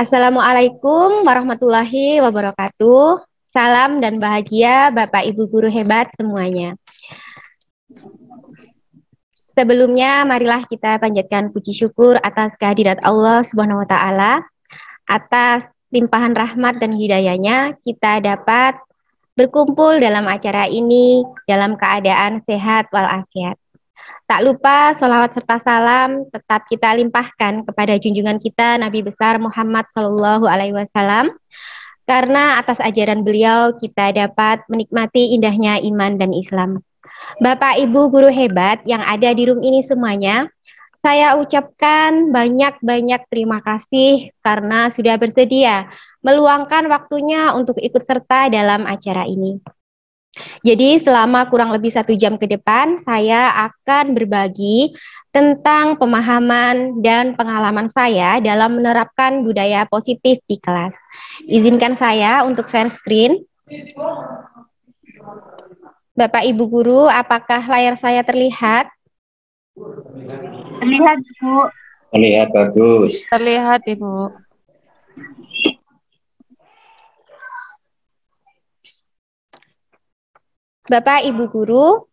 Assalamualaikum warahmatullahi wabarakatuh. Salam dan bahagia Bapak Ibu guru hebat semuanya. Sebelumnya marilah kita panjatkan puji syukur atas kehadirat Allah Subhanahu wa taala, atas limpahan rahmat dan hidayahnya kita dapat berkumpul dalam acara ini dalam keadaan sehat walafiat. Tak lupa sholawat serta salam tetap kita limpahkan kepada junjungan kita Nabi besar Muhammad Shallallahu Alaihi Wasallam, karena atas ajaran beliau kita dapat menikmati indahnya iman dan Islam. Bapak Ibu guru hebat yang ada di room ini semuanya, saya ucapkan banyak-banyak terima kasih karena sudah bersedia meluangkan waktunya untuk ikut serta dalam acara ini. Jadi selama kurang lebih 1 jam ke depan, saya akan berbagi tentang pemahaman dan pengalaman saya dalam menerapkan budaya positif di kelas. Izinkan saya untuk share screen. Bapak Ibu guru, apakah layar saya terlihat? Terlihat, Bu. Terlihat bagus. Terlihat, Ibu. Bapak Ibu guru,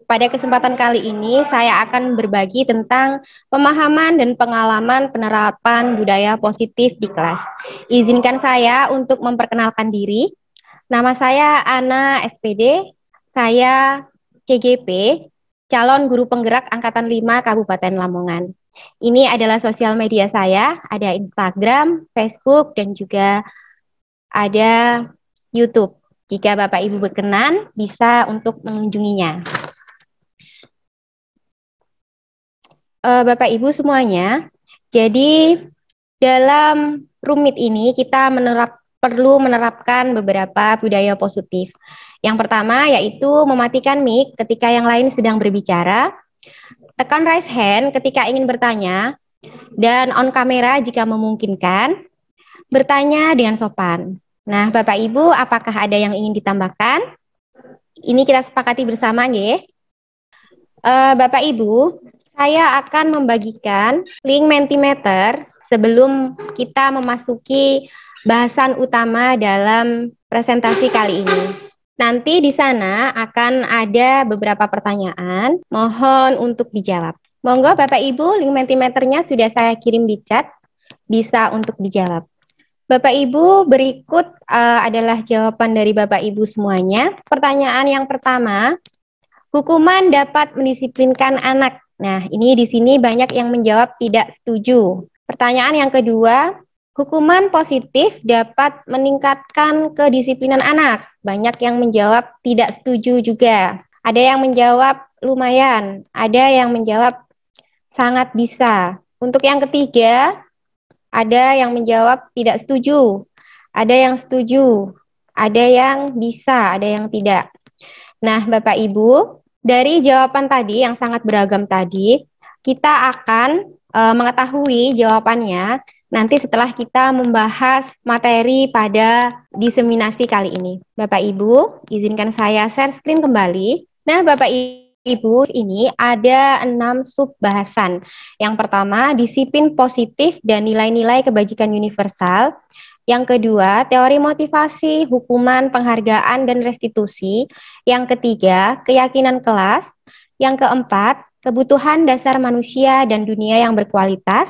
pada kesempatan kali ini saya akan berbagi tentang pemahaman dan pengalaman penerapan budaya positif di kelas. Izinkan saya untuk memperkenalkan diri. Nama saya Ana SPD, saya CGP, calon guru penggerak Angkatan 5 Kabupaten Lamongan. Ini adalah sosial media saya, ada Instagram, Facebook, dan juga ada YouTube. Jika Bapak Ibu berkenan, bisa untuk mengunjunginya. Bapak Ibu semuanya, jadi dalam rumit ini kita perlu menerapkan beberapa budaya positif. Yang pertama yaitu mematikan mic ketika yang lain sedang berbicara, tekan raise hand ketika ingin bertanya, dan on kamera jika memungkinkan, bertanya dengan sopan. Nah, Bapak Ibu, apakah ada yang ingin ditambahkan? Ini kita sepakati bersama, nggih. Bapak Ibu, saya akan membagikan link Mentimeter sebelum kita memasuki bahasan utama dalam presentasi kali ini. Nanti di sana akan ada beberapa pertanyaan, mohon untuk dijawab. Monggo Bapak Ibu, link Mentimeternya sudah saya kirim di chat, bisa untuk dijawab. Bapak Ibu, berikut adalah jawaban dari Bapak Ibu semuanya. Pertanyaan yang pertama, hukuman dapat mendisiplinkan anak. Nah, ini di sini banyak yang menjawab tidak setuju. Pertanyaan yang kedua, hukuman positif dapat meningkatkan kedisiplinan anak. Banyak yang menjawab tidak setuju juga. Ada yang menjawab lumayan, ada yang menjawab sangat bisa. Untuk yang ketiga, ada yang menjawab tidak setuju, ada yang setuju, ada yang bisa, ada yang tidak. Nah, Bapak Ibu, dari jawaban tadi yang sangat beragam tadi, kita akan mengetahui jawabannya nanti setelah kita membahas materi pada diseminasi kali ini. Bapak Ibu, izinkan saya share screen kembali. Nah, Bapak Ibu, ini ada 6 sub bahasan. Yang pertama, disiplin positif dan nilai-nilai kebajikan universal. Yang kedua, teori motivasi, hukuman, penghargaan, dan restitusi. Yang ketiga, keyakinan kelas. Yang keempat, kebutuhan dasar manusia dan dunia yang berkualitas.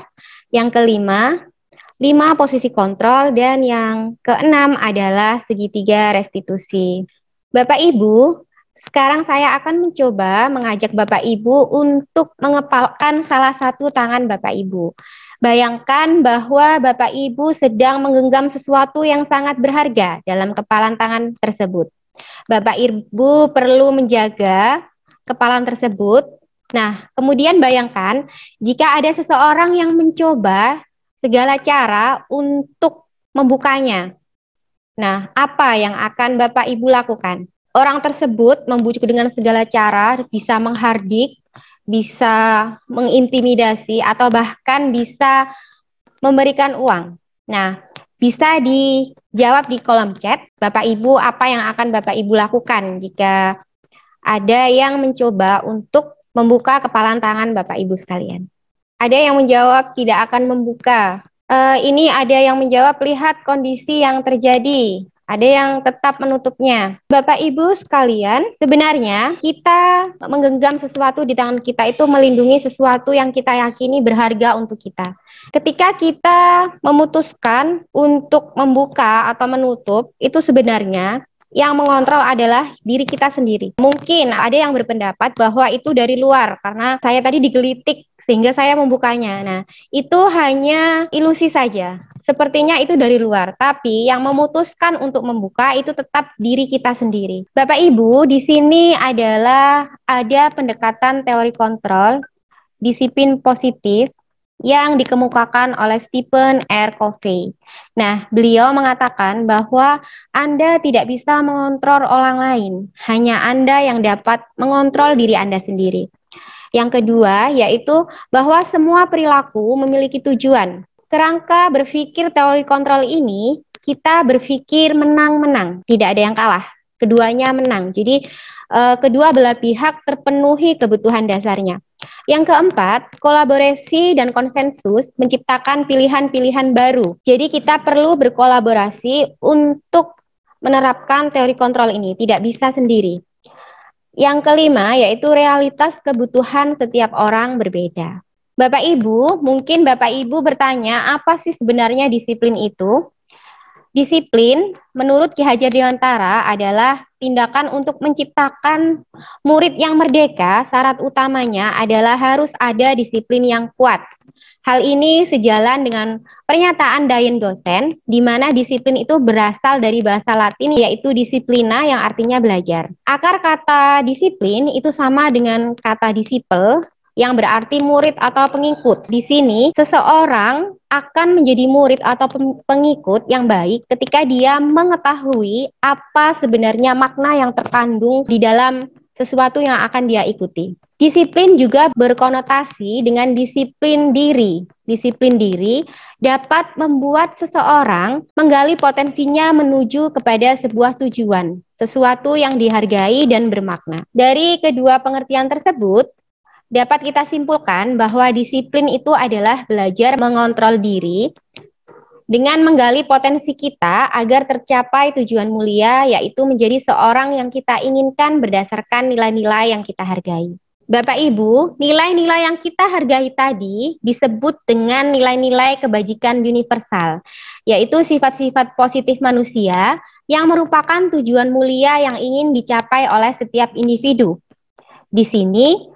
Yang kelima, 5 posisi kontrol. Dan yang keenam adalah segitiga restitusi. Bapak Ibu, sekarang saya akan mencoba mengajak Bapak Ibu untuk mengepalkan salah satu tangan Bapak Ibu. Bayangkan bahwa Bapak Ibu sedang menggenggam sesuatu yang sangat berharga dalam kepalan tangan tersebut. Bapak Ibu perlu menjaga kepalan tersebut. Nah, kemudian bayangkan jika ada seseorang yang mencoba segala cara untuk membukanya. Nah, apa yang akan Bapak Ibu lakukan? Orang tersebut membujuk dengan segala cara, bisa menghardik, bisa mengintimidasi, atau bahkan bisa memberikan uang. Nah, bisa dijawab di kolom chat, Bapak Ibu, apa yang akan Bapak Ibu lakukan jika ada yang mencoba untuk membuka kepalan tangan Bapak Ibu sekalian. Ada yang menjawab tidak akan membuka, Ini ada yang menjawab, lihat kondisi yang terjadi. Ada yang tetap menutupnya. Bapak Ibu sekalian, sebenarnya kita menggenggam sesuatu di tangan kita itu melindungi sesuatu yang kita yakini berharga untuk kita. Ketika kita memutuskan untuk membuka atau menutup, itu sebenarnya yang mengontrol adalah diri kita sendiri. Mungkin ada yang berpendapat bahwa itu dari luar, karena saya tadi digelitik sehingga saya membukanya. Nah, itu hanya ilusi saja. Sepertinya itu dari luar, tapi yang memutuskan untuk membuka itu tetap diri kita sendiri. Bapak Ibu, di sini adalah ada pendekatan teori kontrol, disiplin positif yang dikemukakan oleh Stephen R. Covey. Nah, beliau mengatakan bahwa Anda tidak bisa mengontrol orang lain, hanya Anda yang dapat mengontrol diri Anda sendiri. Yang kedua, yaitu bahwa semua perilaku memiliki tujuan. Kerangka berpikir teori kontrol ini, kita berpikir menang-menang, tidak ada yang kalah. Keduanya menang. Jadi, kedua belah pihak terpenuhi kebutuhan dasarnya. Yang keempat, kolaborasi dan konsensus menciptakan pilihan-pilihan baru. Jadi, kita perlu berkolaborasi untuk menerapkan teori kontrol ini, tidak bisa sendiri. Yang kelima, yaitu realitas kebutuhan setiap orang berbeda. Bapak Ibu, mungkin Bapak Ibu bertanya, apa sih sebenarnya disiplin itu? Disiplin, menurut Ki Hajar Dewantara, adalah tindakan untuk menciptakan murid yang merdeka. Syarat utamanya adalah harus ada disiplin yang kuat. Hal ini sejalan dengan pernyataan Dian Gosen, di mana disiplin itu berasal dari bahasa Latin, yaitu disiplina, yang artinya belajar. Akar kata disiplin itu sama dengan kata disipel, yang berarti murid atau pengikut. Di sini, seseorang akan menjadi murid atau pengikut yang baik ketika dia mengetahui apa sebenarnya makna yang terkandung di dalam sesuatu yang akan dia ikuti. Disiplin juga berkonotasi dengan disiplin diri. Disiplin diri dapat membuat seseorang menggali potensinya menuju kepada sebuah tujuan, sesuatu yang dihargai dan bermakna. Dari kedua pengertian tersebut, dapat kita simpulkan bahwa disiplin itu adalah belajar mengontrol diri dengan menggali potensi kita agar tercapai tujuan mulia, yaitu menjadi seorang yang kita inginkan berdasarkan nilai-nilai yang kita hargai. Bapak Ibu, nilai-nilai yang kita hargai tadi disebut dengan nilai-nilai kebajikan universal, yaitu sifat-sifat positif manusia yang merupakan tujuan mulia yang ingin dicapai oleh setiap individu. Di sini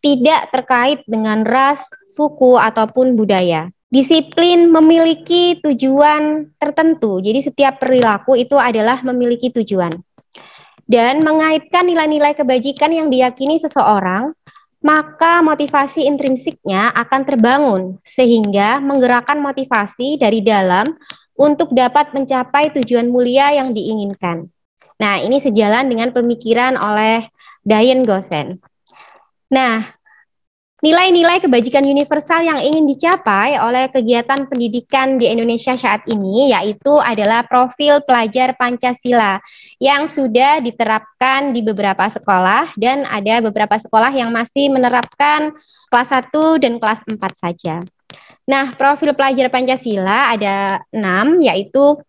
tidak terkait dengan ras, suku, ataupun budaya. Disiplin memiliki tujuan tertentu, jadi setiap perilaku itu adalah memiliki tujuan. Dan mengaitkan nilai-nilai kebajikan yang diyakini seseorang, maka motivasi intrinsiknya akan terbangun, sehingga menggerakkan motivasi dari dalam untuk dapat mencapai tujuan mulia yang diinginkan. Nah, ini sejalan dengan pemikiran oleh Dian Gosen. Nah, nilai-nilai kebajikan universal yang ingin dicapai oleh kegiatan pendidikan di Indonesia saat ini yaitu adalah profil pelajar Pancasila yang sudah diterapkan di beberapa sekolah dan ada beberapa sekolah yang masih menerapkan kelas 1 dan kelas 4 saja. Nah, profil pelajar Pancasila ada 6, yaitu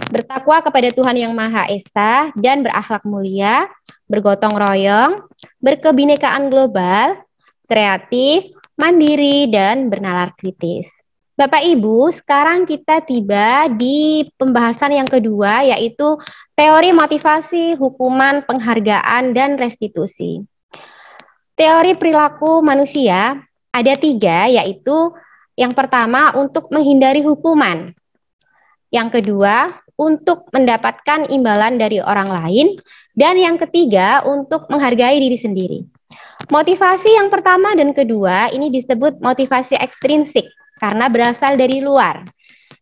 bertakwa kepada Tuhan Yang Maha Esa dan berakhlak mulia, bergotong royong, berkebinekaan global, kreatif, mandiri, dan bernalar kritis. Bapak Ibu, sekarang kita tiba di pembahasan yang kedua, yaitu teori motivasi, hukuman, penghargaan, dan restitusi. Teori perilaku manusia ada 3, yaitu yang pertama untuk menghindari hukuman, yang kedua untuk mendapatkan imbalan dari orang lain, dan yang ketiga untuk menghargai diri sendiri. Motivasi yang pertama dan kedua ini disebut motivasi ekstrinsik karena berasal dari luar.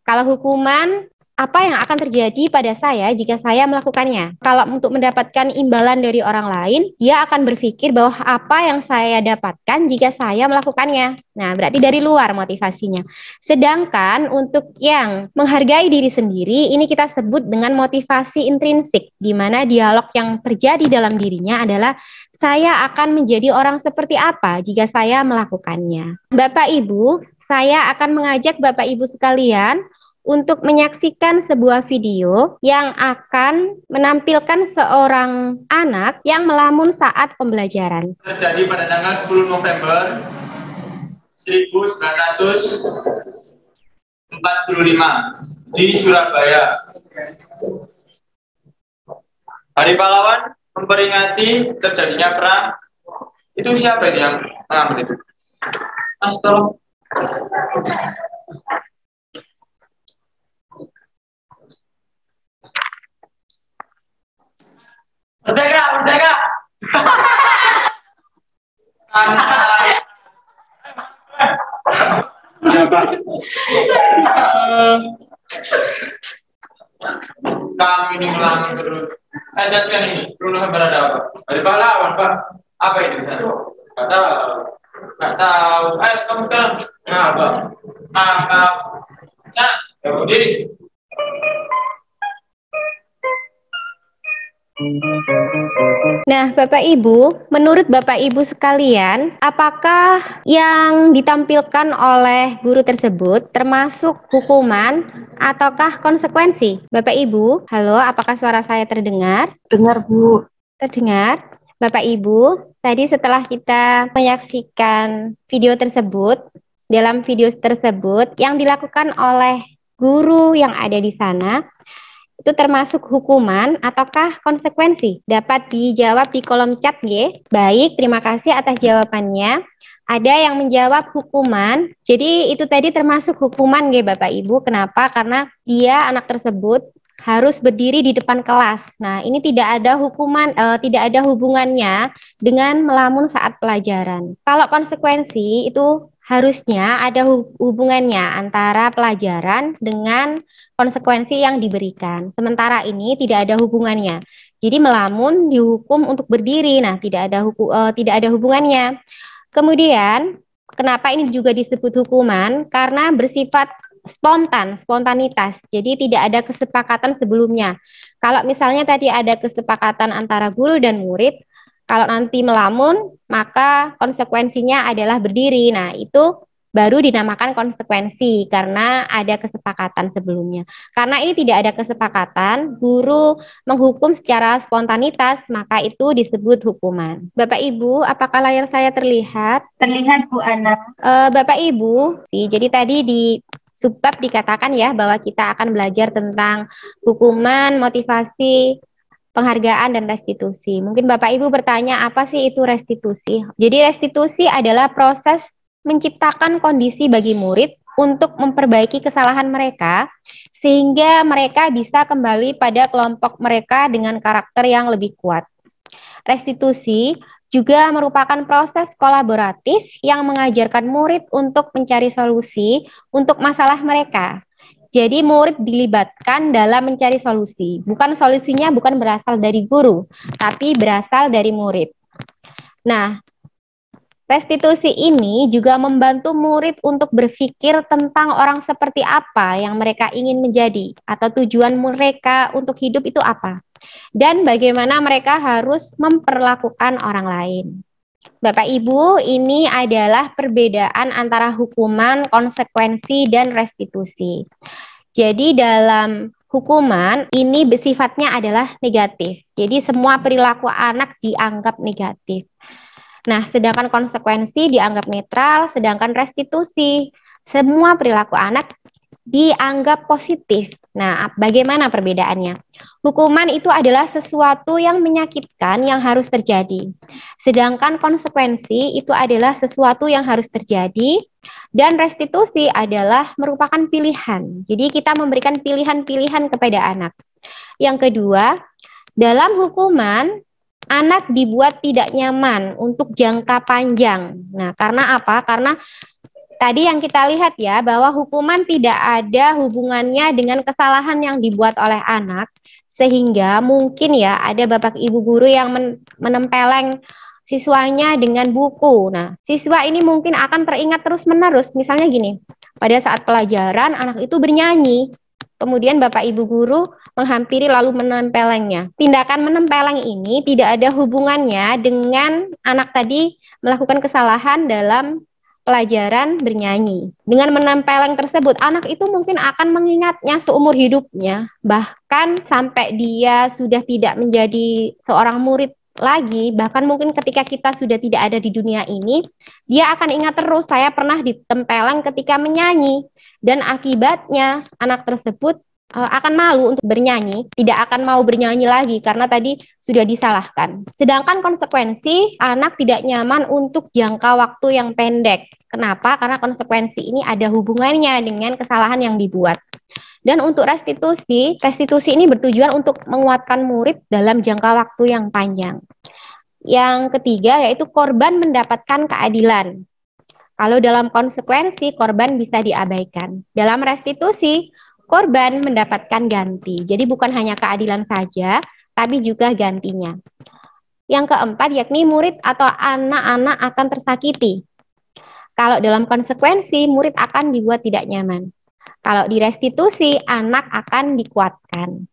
Kalau hukuman, apa yang akan terjadi pada saya jika saya melakukannya? Kalau untuk mendapatkan imbalan dari orang lain, dia akan berpikir bahwa apa yang saya dapatkan jika saya melakukannya. Nah, berarti dari luar motivasinya. Sedangkan untuk yang menghargai diri sendiri, ini kita sebut dengan motivasi intrinsik, di mana dialog yang terjadi dalam dirinya adalah saya akan menjadi orang seperti apa jika saya melakukannya. Bapak Ibu, saya akan mengajak Bapak Ibu sekalian untuk menyaksikan sebuah video yang akan menampilkan seorang anak yang melamun saat pembelajaran. Terjadi pada tanggal 10 November 1945 di Surabaya. Hari Pahlawan memperingati terjadinya perang. Itu siapa itu yang mengambil itu? Mas, tolong. Merdeka, merdeka. Kami ini ngulangi terus. Lanjutkan ini. Bruno berada apa? Hari Pahlawan, Pak. Apa itu? Nggak tahu. Nggak tahu. Ayo kamu sekarang. Kenapa? Angkat. Nah, kamu diri. Nah, Bapak Ibu, menurut Bapak Ibu sekalian, apakah yang ditampilkan oleh guru tersebut termasuk hukuman ataukah konsekuensi? Bapak Ibu, halo, apakah suara saya terdengar? Dengar, Bu. Terdengar? Bapak Ibu, tadi setelah kita menyaksikan video tersebut, dalam video tersebut yang dilakukan oleh guru yang ada di sana, itu termasuk hukuman ataukah konsekuensi? Dapat dijawab di kolom chat G. Baik, terima kasih atas jawabannya. Ada yang menjawab hukuman. Jadi itu tadi termasuk hukuman G Bapak Ibu. Kenapa? Karena dia anak tersebut harus berdiri di depan kelas. Nah, ini tidak ada hukuman, tidak ada hubungannya dengan melamun saat pelajaran. Kalau konsekuensi itu harusnya ada hubungannya antara pelajaran dengan konsekuensi yang diberikan. Sementara ini tidak ada hubungannya. Jadi melamun dihukum untuk berdiri. Nah, tidak ada hubungannya. Kemudian, kenapa ini juga disebut hukuman? Karena bersifat spontanitas. Jadi tidak ada kesepakatan sebelumnya. Kalau misalnya tadi ada kesepakatan antara guru dan murid, kalau nanti melamun, maka konsekuensinya adalah berdiri. Nah, itu baru dinamakan konsekuensi karena ada kesepakatan sebelumnya. Karena ini tidak ada kesepakatan, guru menghukum secara spontanitas, maka itu disebut hukuman. Bapak Ibu, apakah layar saya terlihat? Terlihat, Bu Ana. Bapak Ibu, jadi tadi di subbab dikatakan ya bahwa kita akan belajar tentang hukuman, motivasi, penghargaan, dan restitusi. Mungkin Bapak Ibu bertanya, apa sih itu restitusi? Jadi restitusi adalah proses menciptakan kondisi bagi murid untuk memperbaiki kesalahan mereka, sehingga mereka bisa kembali pada kelompok mereka dengan karakter yang lebih kuat. Restitusi juga merupakan proses kolaboratif yang mengajarkan murid untuk mencari solusi untuk masalah mereka. Jadi murid dilibatkan dalam mencari solusi. Solusinya bukan berasal dari guru, tapi berasal dari murid. Nah, restitusi ini juga membantu murid untuk berpikir tentang orang seperti apa yang mereka ingin menjadi, atau tujuan mereka untuk hidup itu apa, dan bagaimana mereka harus memperlakukan orang lain. Bapak Ibu, ini adalah perbedaan antara hukuman, konsekuensi, dan restitusi. Jadi dalam hukuman ini bersifatnya adalah negatif. Jadi semua perilaku anak dianggap negatif. Nah, sedangkan konsekuensi dianggap netral, sedangkan restitusi semua perilaku anak dianggap positif. Nah, bagaimana perbedaannya? Hukuman itu adalah sesuatu yang menyakitkan yang harus terjadi. Sedangkan konsekuensi itu adalah sesuatu yang harus terjadi, dan restitusi adalah merupakan pilihan. Jadi kita memberikan pilihan-pilihan kepada anak. Yang kedua, dalam hukuman, anak dibuat tidak nyaman untuk jangka panjang. Nah, karena apa? Karena tadi yang kita lihat ya, bahwa hukuman tidak ada hubungannya dengan kesalahan yang dibuat oleh anak, sehingga mungkin ya ada bapak ibu guru yang menempeleng siswanya dengan buku. Nah, siswa ini mungkin akan teringat terus-menerus. Misalnya gini, pada saat pelajaran anak itu bernyanyi, kemudian bapak ibu guru menghampiri lalu menempelengnya. Tindakan menempeleng ini tidak ada hubungannya dengan anak tadi melakukan kesalahan dalam pelajaran bernyanyi. Dengan menempeleng tersebut, anak itu mungkin akan mengingatnya seumur hidupnya, bahkan sampai dia sudah tidak menjadi seorang murid lagi, bahkan mungkin ketika kita sudah tidak ada di dunia ini, dia akan ingat terus saya pernah ditempeleng ketika menyanyi, dan akibatnya anak tersebut akan malu untuk bernyanyi, tidak akan mau bernyanyi lagi karena tadi sudah disalahkan. Sedangkan konsekuensi anak tidak nyaman untuk jangka waktu yang pendek. Kenapa? Karena konsekuensi ini ada hubungannya dengan kesalahan yang dibuat. Dan untuk restitusi ini bertujuan untuk menguatkan murid dalam jangka waktu yang panjang. Yang ketiga yaitu korban mendapatkan keadilan. Kalau dalam konsekuensi, korban bisa diabaikan. Dalam restitusi, korban mendapatkan ganti. Jadi bukan hanya keadilan saja, tapi juga gantinya. Yang keempat, yakni murid atau anak-anak akan tersakiti. Kalau dalam konsekuensi, murid akan dibuat tidak nyaman. Kalau di restitusi, anak akan dikuatkan.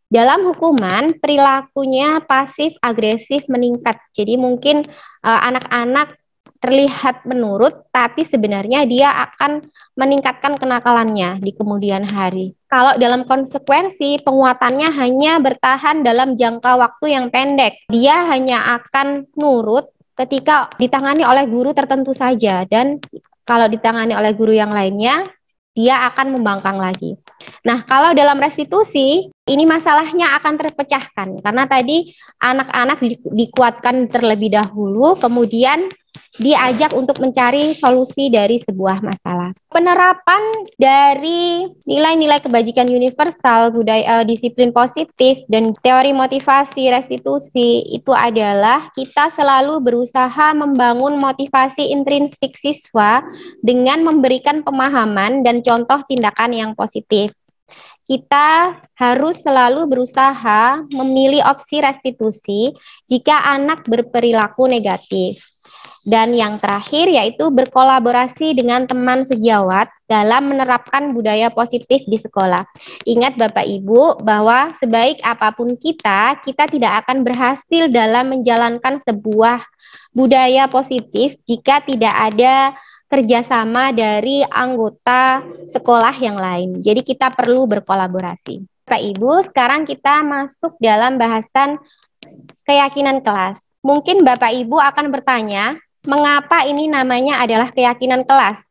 Dalam hukuman, perilakunya pasif-agresif meningkat. Jadi mungkin anak-anak terlihat menurut, tapi sebenarnya dia akan meningkatkan kenakalannya di kemudian hari. Kalau dalam konsekuensi, penguatannya hanya bertahan dalam jangka waktu yang pendek. Dia hanya akan nurut ketika ditangani oleh guru tertentu saja, dan kalau ditangani oleh guru yang lainnya, dia akan membangkang lagi. Nah, kalau dalam restitusi, ini masalahnya akan terpecahkan, karena tadi anak-anak dikuatkan terlebih dahulu, kemudian diajak untuk mencari solusi dari sebuah masalah. Penerapan dari nilai-nilai kebajikan universal, budaya disiplin positif, dan teori motivasi restitusi itu adalah kita selalu berusaha membangun motivasi intrinsik siswa dengan memberikan pemahaman dan contoh tindakan yang positif. Kita harus selalu berusaha memilih opsi restitusi jika anak berperilaku negatif. Dan yang terakhir yaitu berkolaborasi dengan teman sejawat dalam menerapkan budaya positif di sekolah. Ingat Bapak Ibu bahwa sebaik apapun kita tidak akan berhasil dalam menjalankan sebuah budaya positif jika tidak ada kerjasama dari anggota sekolah yang lain. Jadi kita perlu berkolaborasi. Bapak Ibu, sekarang kita masuk dalam bahasan keyakinan kelas. Mungkin Bapak Ibu akan bertanya, mengapa ini namanya adalah keyakinan kelas,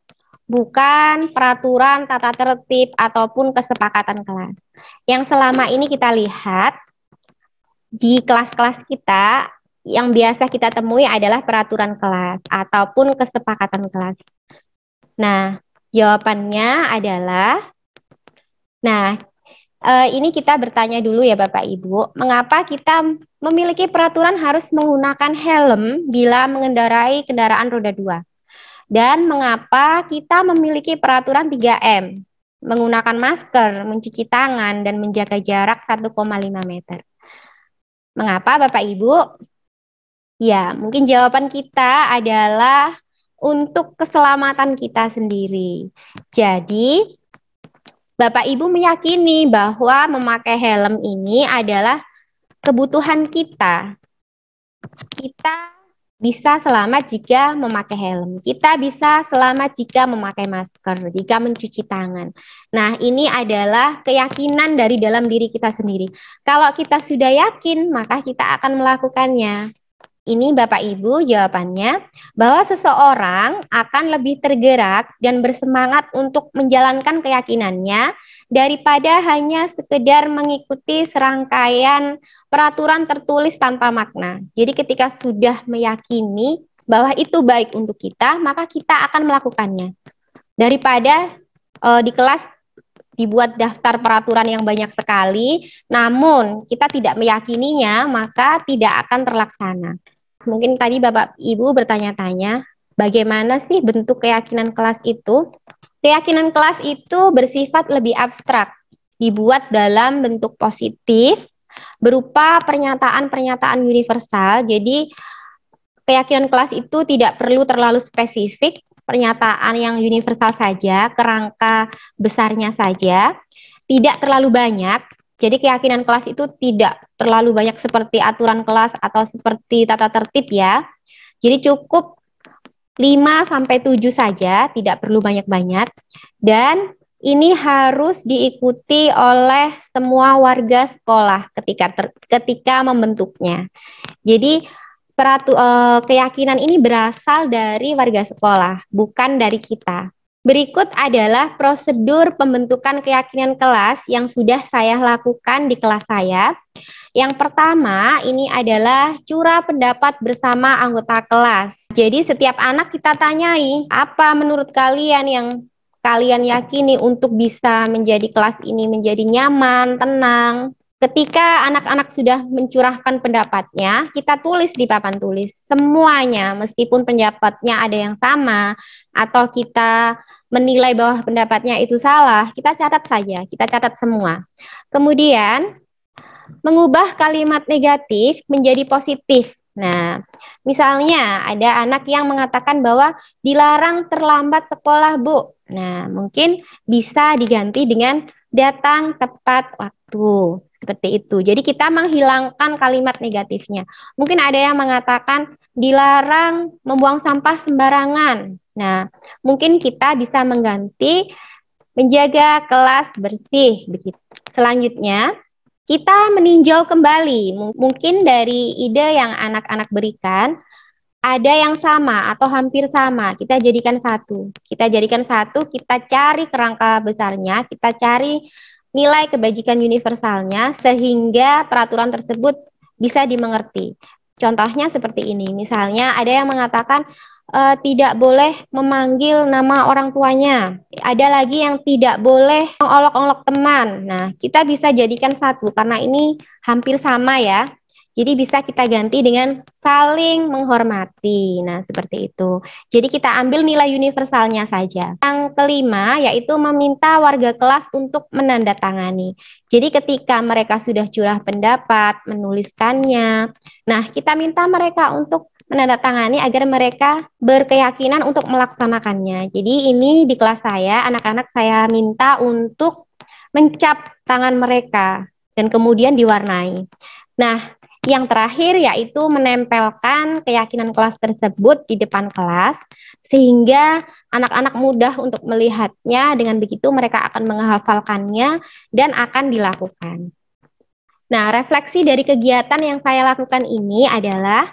bukan peraturan tata tertib ataupun kesepakatan kelas. Yang selama ini kita lihat di kelas-kelas kita, yang biasa kita temui adalah peraturan kelas ataupun kesepakatan kelas. Nah, jawabannya adalah, ini kita bertanya dulu ya Bapak Ibu, mengapa kita memiliki peraturan harus menggunakan helm bila mengendarai kendaraan roda 2? Dan mengapa kita memiliki peraturan 3M, menggunakan masker, mencuci tangan, dan menjaga jarak 1,5 meter? Mengapa Bapak Ibu? Ya, mungkin jawaban kita adalah untuk keselamatan kita sendiri. Jadi, Bapak Ibu meyakini bahwa memakai helm ini adalah kebutuhan kita. Kita bisa selamat jika memakai helm. Kita bisa selamat jika memakai masker, jika mencuci tangan. Nah, ini adalah keyakinan dari dalam diri kita sendiri. Kalau kita sudah yakin, maka kita akan melakukannya. Ini Bapak Ibu jawabannya, bahwa seseorang akan lebih tergerak dan bersemangat untuk menjalankan keyakinannya daripada hanya sekedar mengikuti serangkaian peraturan tertulis tanpa makna. Jadi ketika sudah meyakini bahwa itu baik untuk kita, maka kita akan melakukannya. Daripada di kelas dibuat daftar peraturan yang banyak sekali, namun kita tidak meyakininya, maka tidak akan terlaksana. Mungkin tadi Bapak Ibu bertanya-tanya, bagaimana sih bentuk keyakinan kelas itu? Keyakinan kelas itu bersifat lebih abstrak, dibuat dalam bentuk positif, berupa pernyataan-pernyataan universal. Jadi keyakinan kelas itu tidak perlu terlalu spesifik, pernyataan yang universal saja, kerangka besarnya saja, tidak terlalu banyak. Jadi keyakinan kelas itu tidak terlalu banyak seperti aturan kelas atau seperti tata tertib ya. Jadi cukup 5 sampai 7 saja, tidak perlu banyak-banyak. Dan ini harus diikuti oleh semua warga sekolah ketika membentuknya. Jadi keyakinan ini berasal dari warga sekolah, bukan dari kita. Berikut adalah prosedur pembentukan keyakinan kelas yang sudah saya lakukan di kelas saya. Yang pertama, ini adalah curah pendapat bersama anggota kelas. Jadi setiap anak kita tanyai, apa menurut kalian yang kalian yakini untuk bisa menjadi kelas ini menjadi nyaman, tenang. Ketika anak-anak sudah mencurahkan pendapatnya, kita tulis di papan tulis semuanya, meskipun pendapatnya ada yang sama atau kita menilai bahwa pendapatnya itu salah, kita catat saja, kita catat semua. Kemudian mengubah kalimat negatif menjadi positif. Nah, misalnya ada anak yang mengatakan bahwa dilarang terlambat sekolah, Bu. Nah, mungkin bisa diganti dengan datang tepat waktu. Seperti itu. Jadi kita menghilangkan kalimat negatifnya. Mungkin ada yang mengatakan dilarang membuang sampah sembarangan. Nah, mungkin kita bisa mengganti menjaga kelas bersih begitu. Selanjutnya, kita meninjau kembali, mungkin dari ide yang anak-anak berikan, ada yang sama atau hampir sama, kita jadikan satu. Kita jadikan satu, kita cari kerangka besarnya, kita cari nilai kebajikan universalnya, sehingga peraturan tersebut bisa dimengerti. Contohnya seperti ini, misalnya ada yang mengatakan tidak boleh memanggil nama orang tuanya. Ada lagi yang tidak boleh mengolok-olok teman. Nah, kita bisa jadikan satu karena ini hampir sama ya. Jadi bisa kita ganti dengan saling menghormati. Nah, seperti itu. Jadi kita ambil nilai universalnya saja. Yang kelima yaitu meminta warga kelas untuk menandatangani. Jadi ketika mereka sudah curah pendapat, menuliskannya. Nah, kita minta mereka untuk menandatangani agar mereka berkeyakinan untuk melaksanakannya. Jadi ini di kelas saya, anak-anak saya minta untuk mencap tangan mereka dan kemudian diwarnai. Nah, yang terakhir yaitu menempelkan keyakinan kelas tersebut di depan kelas sehingga anak-anak mudah untuk melihatnya, dengan begitu mereka akan menghafalkannya dan akan dilakukan. Nah, refleksi dari kegiatan yang saya lakukan ini adalah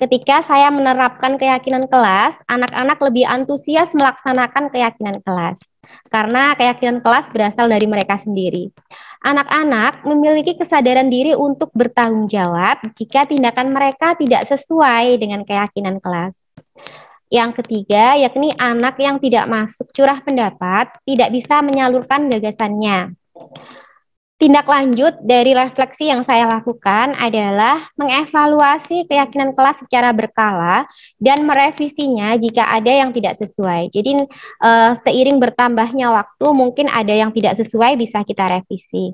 ketika saya menerapkan keyakinan kelas, anak-anak lebih antusias melaksanakan keyakinan kelas. Karena keyakinan kelas berasal dari mereka sendiri. Anak-anak memiliki kesadaran diri untuk bertanggung jawab jika tindakan mereka tidak sesuai dengan keyakinan kelas. Yang ketiga, yakni anak yang tidak masuk curah pendapat tidak bisa menyalurkan gagasannya. Tindak lanjut dari refleksi yang saya lakukan adalah mengevaluasi keyakinan kelas secara berkala dan merevisinya jika ada yang tidak sesuai. Jadi seiring bertambahnya waktu mungkin ada yang tidak sesuai bisa kita revisi.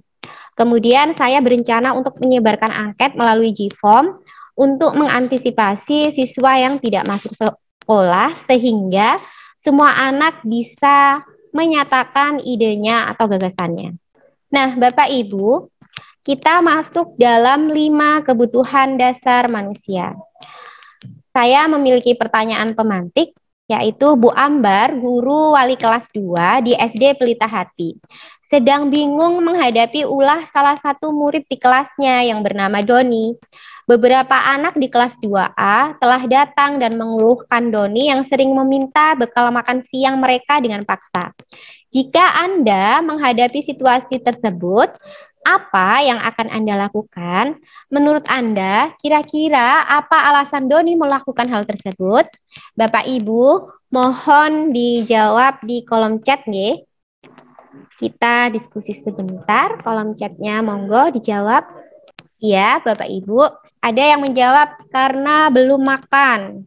Kemudian saya berencana untuk menyebarkan angket melalui Gform untuk mengantisipasi siswa yang tidak masuk sekolah sehingga semua anak bisa menyatakan idenya atau gagasannya. Nah, Bapak Ibu, kita masuk dalam 5 kebutuhan dasar manusia. Saya memiliki pertanyaan pemantik, yaitu Bu Ambar, guru wali kelas 2 di SD Pelita Hati. Sedang bingung menghadapi ulah salah satu murid di kelasnya yang bernama Doni. Beberapa anak di kelas 2A telah datang dan mengeluhkan Doni yang sering meminta bekal makan siang mereka dengan paksa. Jika Anda menghadapi situasi tersebut, apa yang akan Anda lakukan? Menurut Anda, kira-kira apa alasan Doni melakukan hal tersebut? Bapak Ibu, mohon dijawab di kolom chat nggih. Kita diskusi sebentar, kolom chatnya monggo dijawab. Iya, Bapak Ibu. Ada yang menjawab karena belum makan.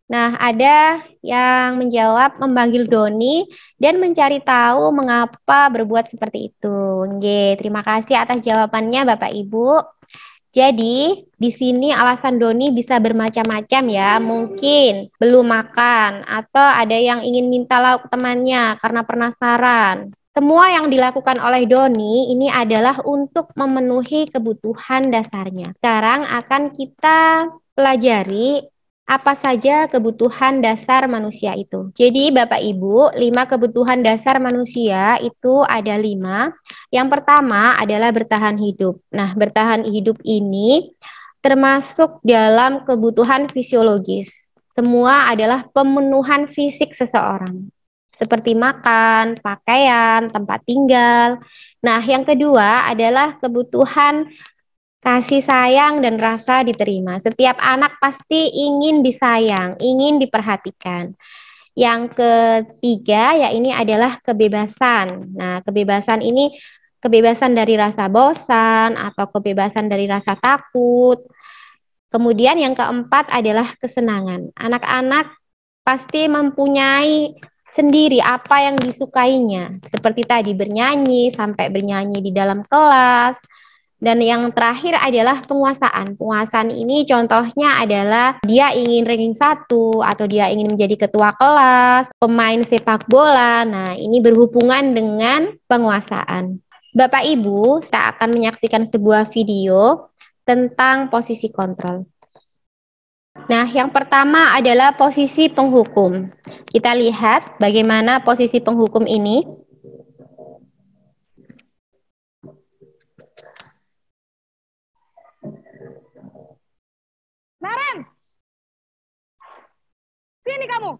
Nah, ada yang menjawab memanggil Doni dan mencari tahu mengapa berbuat seperti itu. Nggih, terima kasih atas jawabannya Bapak Ibu. Jadi, di sini alasan Doni bisa bermacam-macam ya. Mungkin belum makan atau ada yang ingin minta lauk temannya karena penasaran. Semua yang dilakukan oleh Doni ini adalah untuk memenuhi kebutuhan dasarnya. Sekarang akan kita pelajari Apa saja kebutuhan dasar manusia itu? Jadi Bapak Ibu, 5 kebutuhan dasar manusia itu ada 5. Yang pertama adalah bertahan hidup. Nah, bertahan hidup ini termasuk dalam kebutuhan fisiologis. Semua adalah pemenuhan fisik seseorang. Seperti makan, pakaian, tempat tinggal. Nah, yang kedua adalah kebutuhan kasih sayang dan rasa diterima. Setiap anak pasti ingin disayang, ingin diperhatikan. Yang ketiga, ya ini adalah kebebasan. Nah, kebebasan ini kebebasan dari rasa bosan atau kebebasan dari rasa takut. Kemudian yang keempat adalah kesenangan. Anak-anak pasti mempunyai sendiri apa yang disukainya. Seperti tadi bernyanyi, sampai bernyanyi di dalam kelas, dan yang terakhir adalah penguasaan. Penguasaan ini contohnya adalah dia ingin ranking 1 atau dia ingin menjadi ketua kelas, pemain sepak bola. Nah, ini berhubungan dengan penguasaan. Bapak Ibu, kita akan menyaksikan sebuah video tentang posisi kontrol. Nah, yang pertama adalah posisi penghukum. Kita lihat bagaimana posisi penghukum ini. Naren, sini kamu.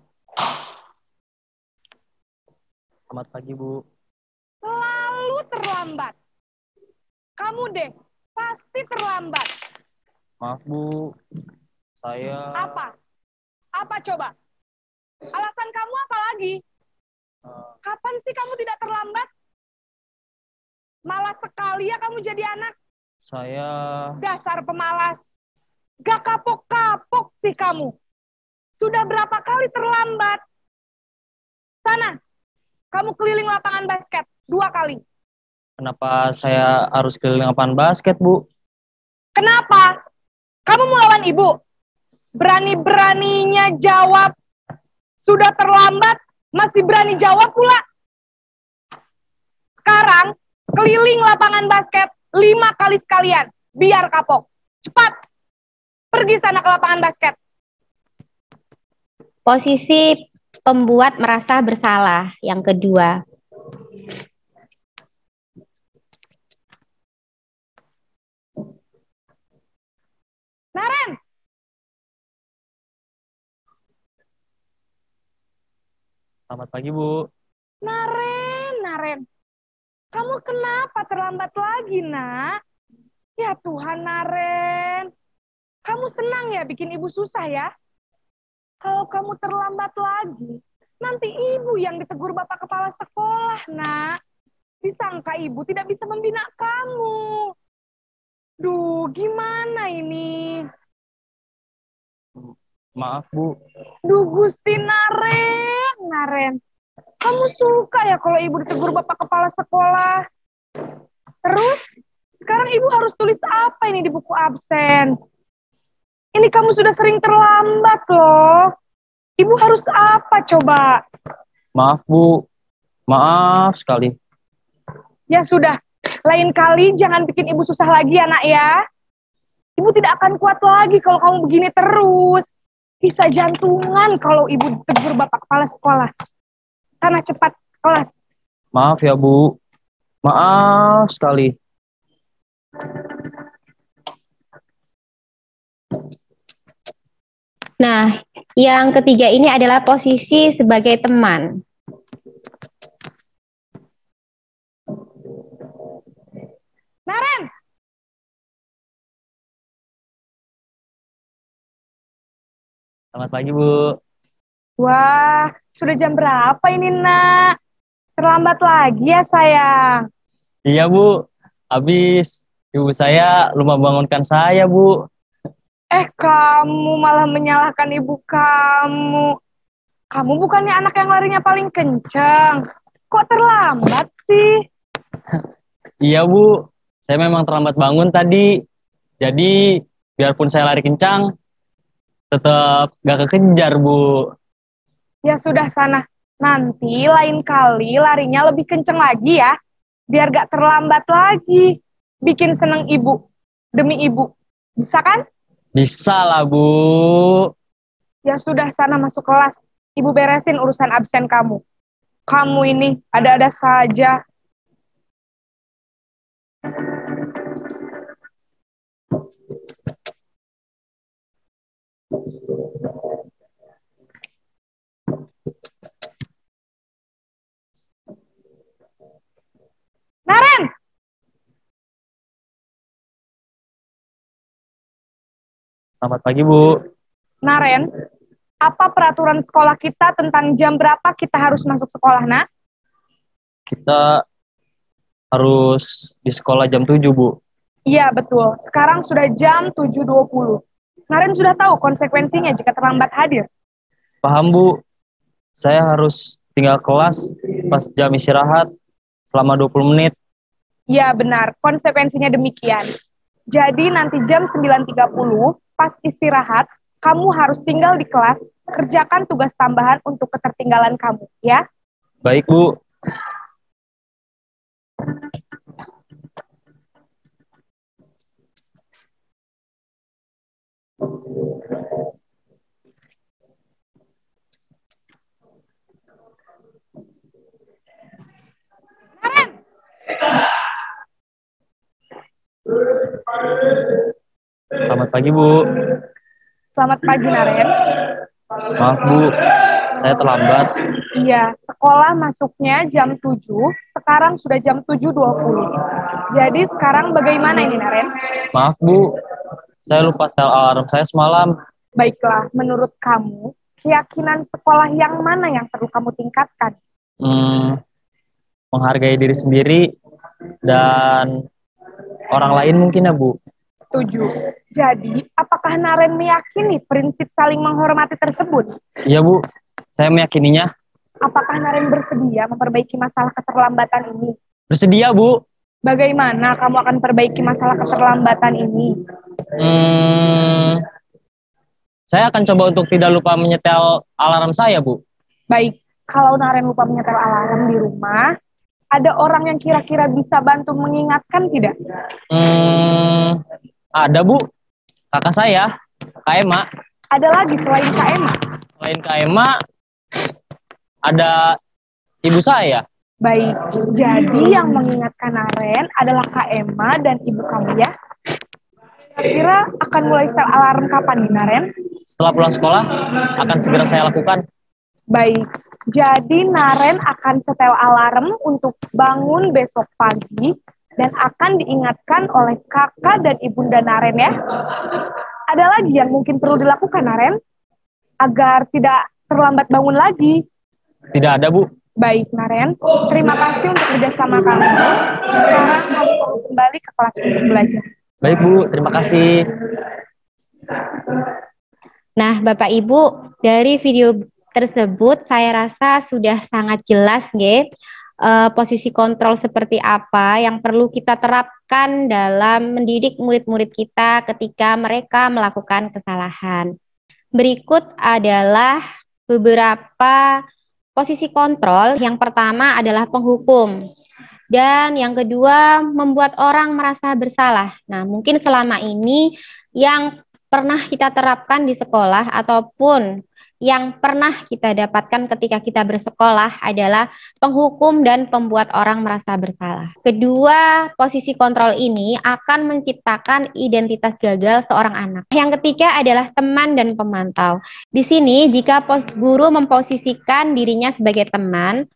Selamat pagi, Bu. Selalu terlambat. Kamu deh, pasti terlambat. Maaf, Bu. Saya... Apa? Apa coba? Alasan kamu apa lagi? Kapan sih kamu tidak terlambat? Malas sekali ya kamu jadi anak. Saya... Dasar pemalas. Gak kapok-kapok sih kamu. Sudah berapa kali terlambat? Sana, kamu keliling lapangan basket 2 kali. Kenapa saya harus keliling lapangan basket, Bu? Kenapa? Kamu mau lawan ibu? Berani-beraninya jawab. Sudah terlambat, masih berani jawab pula. Sekarang, keliling lapangan basket 5 kali sekalian. Biar kapok. Cepat. Pergi sana ke lapangan basket. Posisi pembuat merasa bersalah yang kedua. Naren. Selamat pagi, Bu. Naren. Kamu kenapa terlambat lagi, nak? Ya Tuhan, Naren. Kamu senang ya bikin ibu susah ya? Kalau kamu terlambat lagi, nanti ibu yang ditegur bapak kepala sekolah, nak. Disangka ibu tidak bisa membina kamu. Duh, gimana ini? Maaf, Bu. Duh, Gusti Naren. Kamu suka ya kalau ibu ditegur bapak kepala sekolah? Terus, sekarang ibu harus tulis apa ini di buku absen? Ini kamu sudah sering terlambat loh. Ibu harus apa coba? Maaf, Bu. Maaf sekali. Ya sudah, lain kali jangan bikin ibu susah lagi ya nak ya. Ibu tidak akan kuat lagi kalau kamu begini terus. Bisa jantungan kalau ibu ditegur bapak kepala sekolah. Sana cepat kelas. Maaf ya, Bu. Maaf sekali. Nah, yang ketiga ini adalah posisi sebagai teman. Naren. Selamat pagi, Bu. Wah, sudah jam berapa ini nak? Terlambat lagi ya sayang. Iya, Bu. Habis ibu saya lupa bangunkan saya, Bu. Kamu malah menyalahkan ibu kamu. Kamu bukannya anak yang larinya paling kencang. Kok terlambat sih? Iya, Bu. Saya memang terlambat bangun tadi. Jadi, biarpun saya lari kencang, tetap gak kekejar, Bu. Ya sudah sana. Nanti lain kali larinya lebih kencang lagi ya. Biar gak terlambat lagi. Bikin seneng ibu. Demi ibu. Bisa kan? Bisa lah, Bu. Ya sudah, sana masuk kelas. Ibu beresin urusan absen kamu. Kamu ini ada-ada saja. Naren! Selamat pagi, Bu. Naren, apa peraturan sekolah kita tentang jam berapa kita harus masuk sekolah, nak? Kita harus di sekolah jam 7, Bu. Iya, betul. Sekarang sudah jam 7.20. Naren sudah tahu konsekuensinya jika terlambat hadir. Paham, Bu. Saya harus tinggal kelas pas jam istirahat selama 20 menit. Iya, benar. Konsekuensinya demikian. Jadi nanti jam 9.30, pas istirahat, kamu harus tinggal di kelas, kerjakan tugas tambahan untuk ketertinggalan kamu, ya? Baik, Bu. Selamat pagi, Bu. Selamat pagi, Naren. Maaf, Bu. Saya terlambat. Iya, sekolah masuknya jam 7, sekarang sudah jam 7.20. Jadi sekarang bagaimana ini, Naren? Maaf, Bu. Saya lupa setel alarm saya semalam. Baiklah, menurut kamu, keyakinan sekolah yang mana yang perlu kamu tingkatkan? Menghargai diri sendiri dan orang lain mungkin ya, Bu. Setuju. Jadi, apakah Naren meyakini prinsip saling menghormati tersebut? Iya, Bu. Saya meyakininya. Apakah Naren bersedia memperbaiki masalah keterlambatan ini? Bersedia, Bu. Bagaimana kamu akan perbaiki masalah keterlambatan ini? Saya akan coba untuk tidak lupa menyetel alarm saya, Bu. Baik, kalau Naren lupa menyetel alarm di rumah, ada orang yang kira-kira bisa bantu mengingatkan tidak? Ada, Bu. Kakak saya, Kak Ema. Ada lagi selain Kak Emma? Selain Kak Ema, ada ibu saya. Baik, jadi yang mengingatkan Naren adalah Kak Emma dan ibu kamu ya? Kira-kira akan mulai setel alarm kapan nih, Naren? Setelah pulang sekolah, akan segera saya lakukan. Baik, jadi Naren akan setel alarm untuk bangun besok pagi dan akan diingatkan oleh kakak dan ibunda Naren ya. Ada lagi yang mungkin perlu dilakukan, Naren? Agar tidak terlambat bangun lagi. Tidak ada, Bu. Baik, Naren. Terima kasih untuk kerjasama kamu. Sekarang kamu perlu kembali ke kelas untuk belajar. Baik, Bu. Terima kasih. Nah, Bapak Ibu, dari video tersebut saya rasa sudah sangat jelas nggih, posisi kontrol seperti apa yang perlu kita terapkan dalam mendidik murid-murid kita ketika mereka melakukan kesalahan. Berikut adalah beberapa posisi kontrol. Yang pertama adalah penghukum. Dan yang kedua, membuat orang merasa bersalah. Nah, mungkin selama ini yang pernah kita terapkan di sekolah ataupun yang pernah kita dapatkan ketika kita bersekolah adalah penghukum dan pembuat orang merasa bersalah. Kedua, posisi kontrol ini akan menciptakan identitas gagal seorang anak. Yang ketiga adalah teman dan pemantau. Di sini, jika guru memposisikan dirinya sebagai teman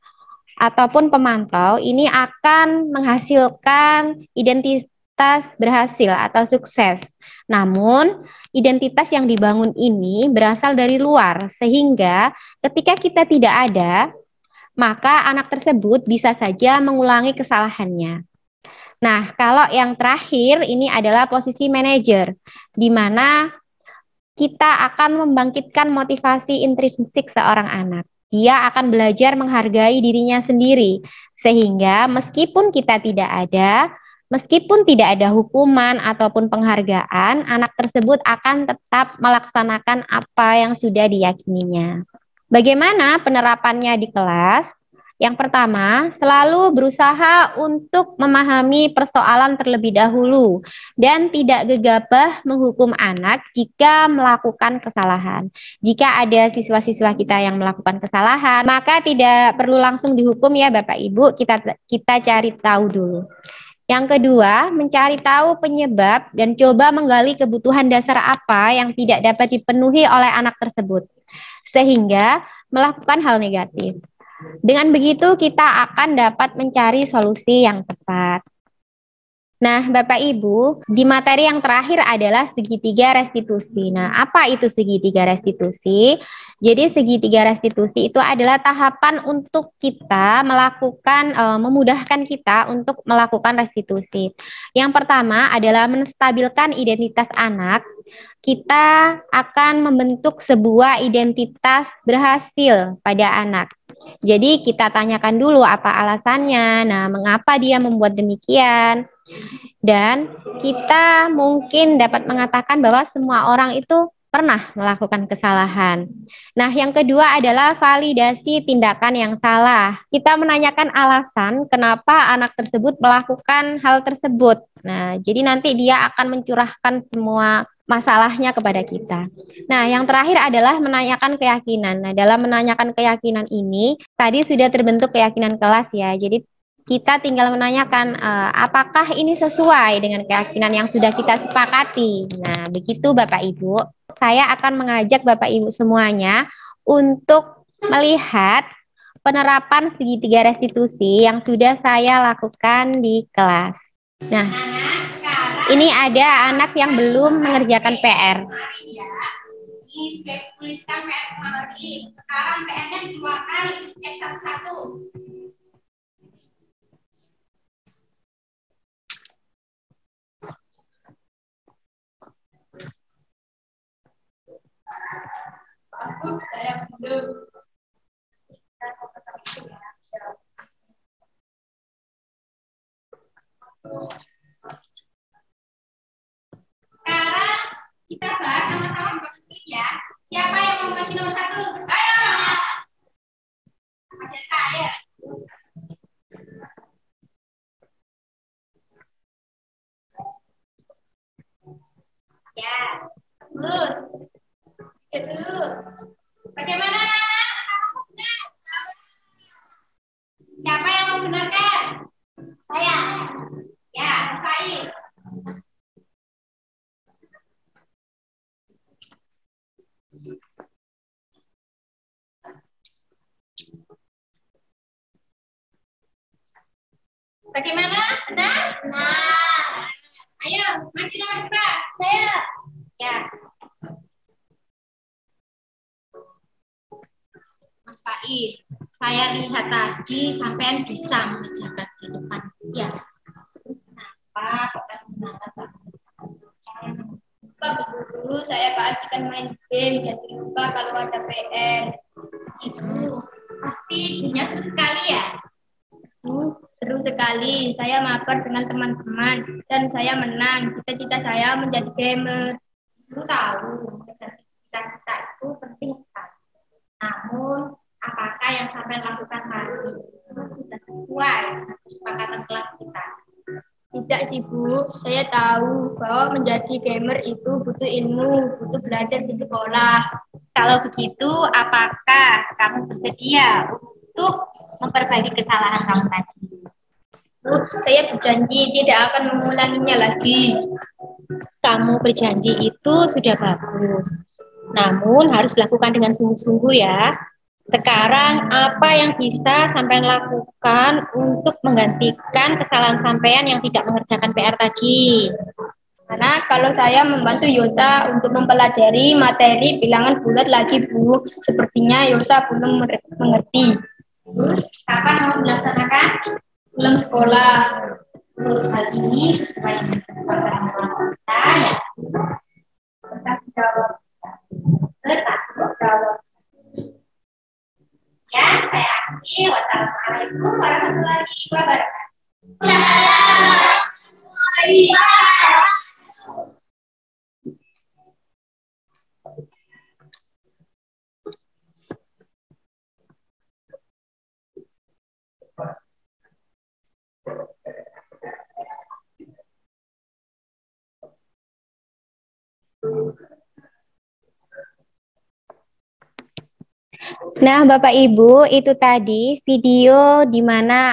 ataupun pemantau, ini akan menghasilkan identitas berhasil atau sukses. Namun, identitas yang dibangun ini berasal dari luar, sehingga ketika kita tidak ada, maka anak tersebut bisa saja mengulangi kesalahannya. Nah, kalau yang terakhir ini adalah posisi manajer, di mana kita akan membangkitkan motivasi intrinsik seorang anak. Dia akan belajar menghargai dirinya sendiri, sehingga meskipun kita tidak ada, meskipun tidak ada hukuman ataupun penghargaan, anak tersebut akan tetap melaksanakan apa yang sudah diyakininya. Bagaimana penerapannya di kelas? Yang pertama, selalu berusaha untuk memahami persoalan terlebih dahulu dan tidak gegabah menghukum anak jika melakukan kesalahan. Jika ada siswa-siswa kita yang melakukan kesalahan, maka tidak perlu langsung dihukum ya Bapak Ibu, kita cari tahu dulu. Yang kedua, mencari tahu penyebab dan coba menggali kebutuhan dasar apa yang tidak dapat dipenuhi oleh anak tersebut, sehingga melakukan hal negatif. Dengan begitu, kita akan dapat mencari solusi yang tepat. Nah, Bapak Ibu, di materi yang terakhir adalah segitiga restitusi. Nah, apa itu segitiga restitusi? Jadi, segitiga restitusi itu adalah tahapan untuk kita melakukan, memudahkan kita untuk melakukan restitusi. Yang pertama adalah menstabilkan identitas anak. Kita akan membentuk sebuah identitas berhasil pada anak. Jadi kita tanyakan dulu apa alasannya, nah mengapa dia membuat demikian. Dan kita mungkin dapat mengatakan bahwa semua orang itu pernah melakukan kesalahan. Nah, yang kedua adalah validasi tindakan yang salah. Kita menanyakan alasan kenapa anak tersebut melakukan hal tersebut. Nah, jadi nanti dia akan mencurahkan semua masalahnya kepada kita. Nah, yang terakhir adalah menanyakan keyakinan. Nah, dalam menanyakan keyakinan ini, tadi sudah terbentuk keyakinan kelas ya. Jadi kita tinggal menanyakan apakah ini sesuai dengan keyakinan yang sudah kita sepakati. Nah, begitu Bapak Ibu. Saya akan mengajak Bapak Ibu semuanya untuk melihat penerapan segitiga restitusi yang sudah saya lakukan di kelas. Nah, ini ada anak yang belum mengerjakan PR. Ini sudah tuliskan PR lagi. Sekarang PR-nya 2 kali, cek satu-satu. Sekarang kita bahas sama-sama bertulis ya. Siapa yang mau maju nomor 1? Ayo. Mas Eka, ayo. Ya, terus. Dulu. Bagaimana? Siapa yang mau benarkan? Saya. Ya, Said. Bagaimana? Benar? Nah. Ayo, maju nomor 2. Saya. Ya. Mas Faiz, saya lihat tadi sampean bisa mengerjakan di depan. Ya. Terus kenapa kok kan lupa guru, saya keasikan main game, jadi lupa kalau ada PR. Itu pasti dunia seru sekali ya. Seru sekali. Saya mabar dengan teman-teman dan saya menang. Cita-cita saya menjadi gamer. Ibu tahu, cita-cita itu penting sekali. Namun, apakah yang sampai lakukan hari itu sudah sesuai dengan kesepakatan kelas kita? Tidak sih Bu, saya tahu bahwa menjadi gamer itu butuh ilmu, butuh belajar di sekolah. Kalau begitu, apakah kamu bersedia untuk memperbaiki kesalahan kamu tadi? Bu, saya berjanji tidak akan mengulanginya lagi. Kamu berjanji itu sudah bagus. Namun harus dilakukan dengan sungguh-sungguh ya. Sekarang apa yang bisa sampean lakukan untuk menggantikan kesalahan sampean yang tidak mengerjakan PR tadi? Karena kalau saya membantu Yosa untuk mempelajari materi bilangan bulat lagi Bu, sepertinya Yosa belum mengerti. Terus kapan mau dilaksanakan? Pulang sekolah. Hal ini sesuai dengan kesepakatan kita ya. Bertanggung jawab. Bertanggung jawab. Ya, saya akhiri. Wassalamualaikum warahmatullahi wabarakatuh. Nah, Bapak Ibu, itu tadi video di mana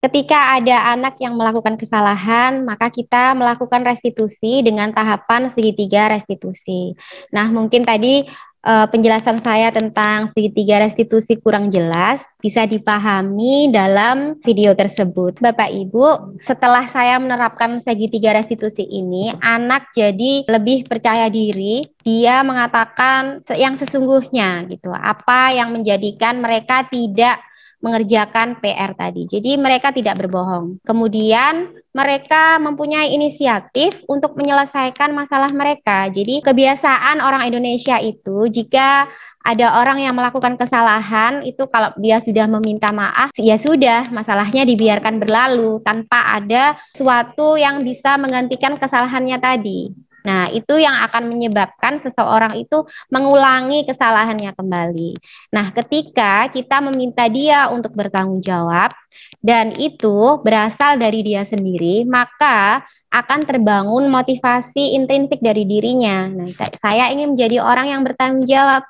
ketika ada anak yang melakukan kesalahan, maka kita melakukan restitusi dengan tahapan segitiga restitusi. Nah, mungkin tadi penjelasan saya tentang segitiga restitusi kurang jelas, bisa dipahami dalam video tersebut. Bapak Ibu, setelah saya menerapkan segitiga restitusi ini, anak jadi lebih percaya diri, dia mengatakan yang sesungguhnya gitu, apa yang menjadikan mereka tidak mengerjakan PR tadi. Jadi mereka tidak berbohong. Kemudian mereka mempunyai inisiatif untuk menyelesaikan masalah mereka. Jadi kebiasaan orang Indonesia itu jika ada orang yang melakukan kesalahan itu kalau dia sudah meminta maaf, ya sudah, masalahnya dibiarkan berlalu tanpa ada sesuatu yang bisa menggantikan kesalahannya tadi. Nah, itu yang akan menyebabkan seseorang itu mengulangi kesalahannya kembali. Nah, ketika kita meminta dia untuk bertanggung jawab dan itu berasal dari dia sendiri, maka akan terbangun motivasi intrinsik dari dirinya. Nah, saya ingin menjadi orang yang bertanggung jawab.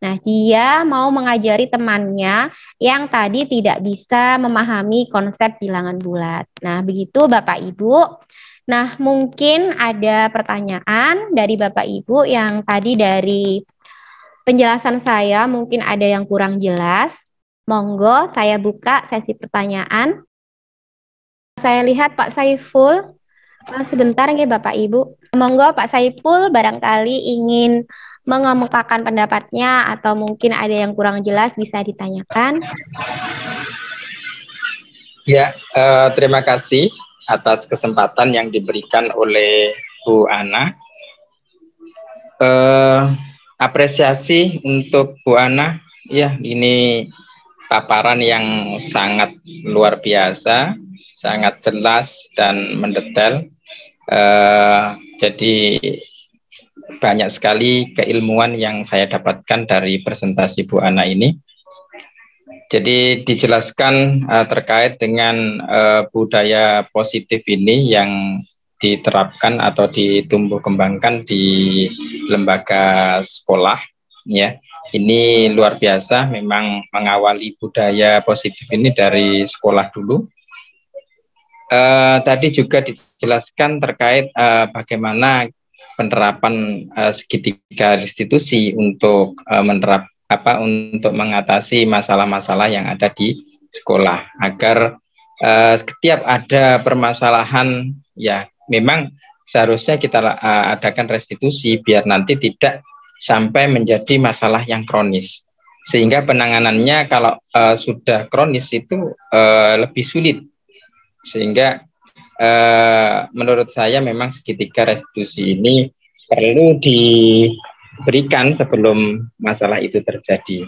Nah, dia mau mengajari temannya yang tadi tidak bisa memahami konsep bilangan bulat. Nah, begitu Bapak Ibu. Nah, mungkin ada pertanyaan dari Bapak Ibu yang tadi dari penjelasan saya mungkin ada yang kurang jelas. Monggo saya buka sesi pertanyaan. Saya lihat Pak Saiful. Sebentar ya Bapak Ibu. Monggo Pak Saiful barangkali ingin mengemukakan pendapatnya atau mungkin ada yang kurang jelas bisa ditanyakan. Ya, terima kasih atas kesempatan yang diberikan oleh Bu Ana. Apresiasi untuk Bu Ana. Ya, ini paparan yang sangat luar biasa, sangat jelas dan mendetail. Jadi banyak sekali keilmuan yang saya dapatkan dari presentasi Bu Ana ini. Jadi dijelaskan terkait dengan budaya positif ini yang diterapkan atau ditumbuh kembangkan di lembaga sekolah, ya. Ini luar biasa, memang mengawali budaya positif ini dari sekolah dulu. Tadi juga dijelaskan terkait bagaimana penerapan segitiga restitusi untuk untuk mengatasi masalah-masalah yang ada di sekolah agar setiap ada permasalahan ya memang seharusnya kita adakan restitusi biar nanti tidak sampai menjadi masalah yang kronis, sehingga penanganannya kalau sudah kronis itu lebih sulit, sehingga menurut saya memang segitiga restitusi ini perlu diberikan sebelum masalah itu terjadi.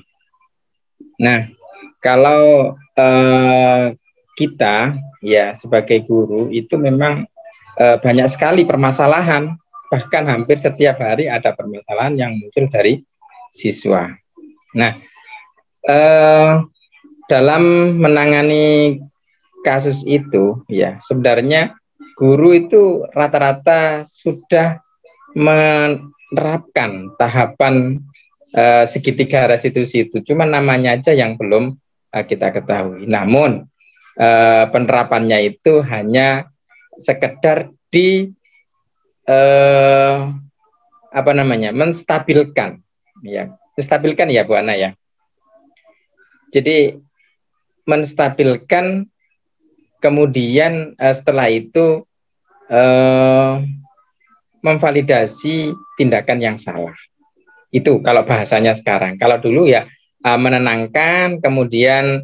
Nah, kalau kita ya sebagai guru itu memang banyak sekali permasalahan, bahkan hampir setiap hari ada permasalahan yang muncul dari siswa. Nah, dalam menangani kasus itu ya sebenarnya guru itu rata-rata sudah menerapkan tahapan segitiga restitusi itu, cuma namanya aja yang belum kita ketahui. Namun penerapannya itu hanya sekedar di menstabilkan ya Bu Ana ya. Jadi menstabilkan, kemudian setelah itu memvalidasi tindakan yang salah. Itu kalau bahasanya sekarang. Kalau dulu ya menenangkan, kemudian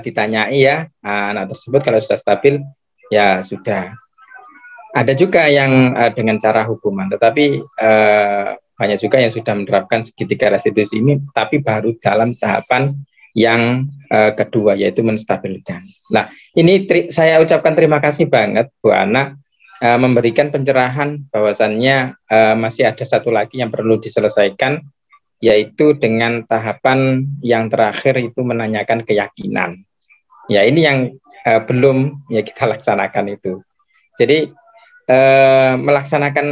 ditanyai ya anak tersebut kalau sudah stabil ya sudah. Ada juga yang dengan cara hukuman, tetapi banyak juga yang sudah menerapkan segitiga restitusi ini, tapi baru dalam tahapan yang kedua, yaitu menstabilkan. Nah, ini saya ucapkan terima kasih banget Bu Ana memberikan pencerahan bahwasannya masih ada satu lagi yang perlu diselesaikan, yaitu dengan tahapan yang terakhir itu menanyakan keyakinan. Ya, ini yang belum ya kita laksanakan itu. Jadi melaksanakan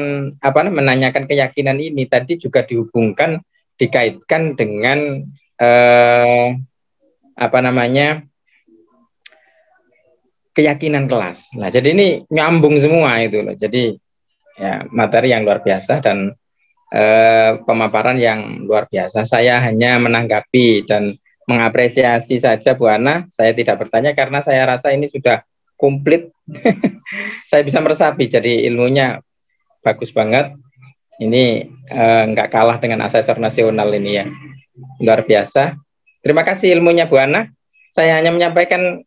menanyakan keyakinan ini tadi juga dihubungkan dikaitkan dengan keyakinan kelas. Nah, jadi ini nyambung semua itu loh. Jadi ya materi yang luar biasa dan pemaparan yang luar biasa. Saya hanya menanggapi dan mengapresiasi saja Bu Ana. Saya tidak bertanya karena saya rasa ini sudah komplit. Saya bisa meresapi, jadi ilmunya bagus banget. Ini nggak kalah dengan asesor nasional ini ya, luar biasa. Terima kasih ilmunya Bu Ana. Saya hanya menyampaikan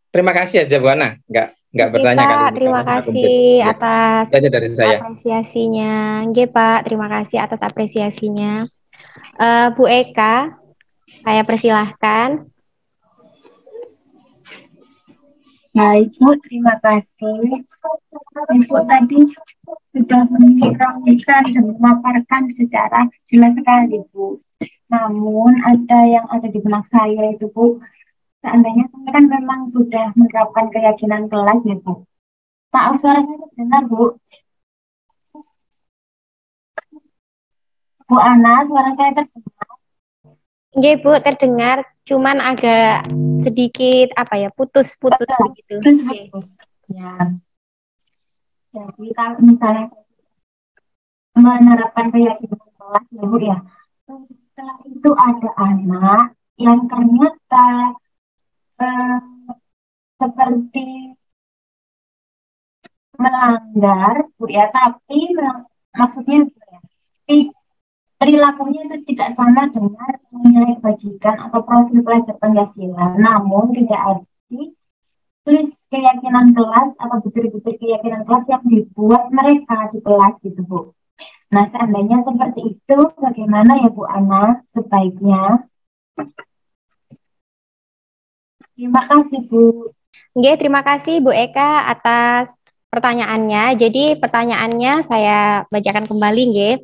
terima kasih aja Bu Ana, nggak bertanya Pak, kali ini. terima Karena sudah komplit. kasih Ya, atas itu aja dari saya. apresiasinya. Nggih, Pak, terima kasih atas apresiasinya. Bu Eka, saya persilahkan. Baik, Bu, terima kasih. Ibu tadi sudah menerangkan dan memaparkan secara jelas sekali, Bu. Namun ada di benak saya itu, Bu. Seandainya saya kan memang sudah menerapkan keyakinan kelas ya, Bu. Maaf, suaranya terdengar, Bu. Bu Ana, suara saya terdengar. Nggih, Bu, terdengar, cuman agak sedikit putus-putus begitu. Putus. Ya. Jadi kalau misalnya menerapkan keyakinan kelas ya, Bu ya. Setelah itu ada anak yang ternyata seperti melanggar, Bu ya, tapi maksudnya ya, perilakunya itu tidak sama dengan nilai kebajikan atau profil pelajar Pancasila, namun tidak ada tulis keyakinan kelas atau butir-butir keyakinan kelas yang dibuat mereka di kelas gitu, Bu. Nah, seandainya seperti itu, bagaimana ya Bu Ana sebaiknya? Terima kasih, Bu. Nggih, terima kasih Bu Eka atas pertanyaannya. Jadi pertanyaannya saya bacakan kembali, nggih.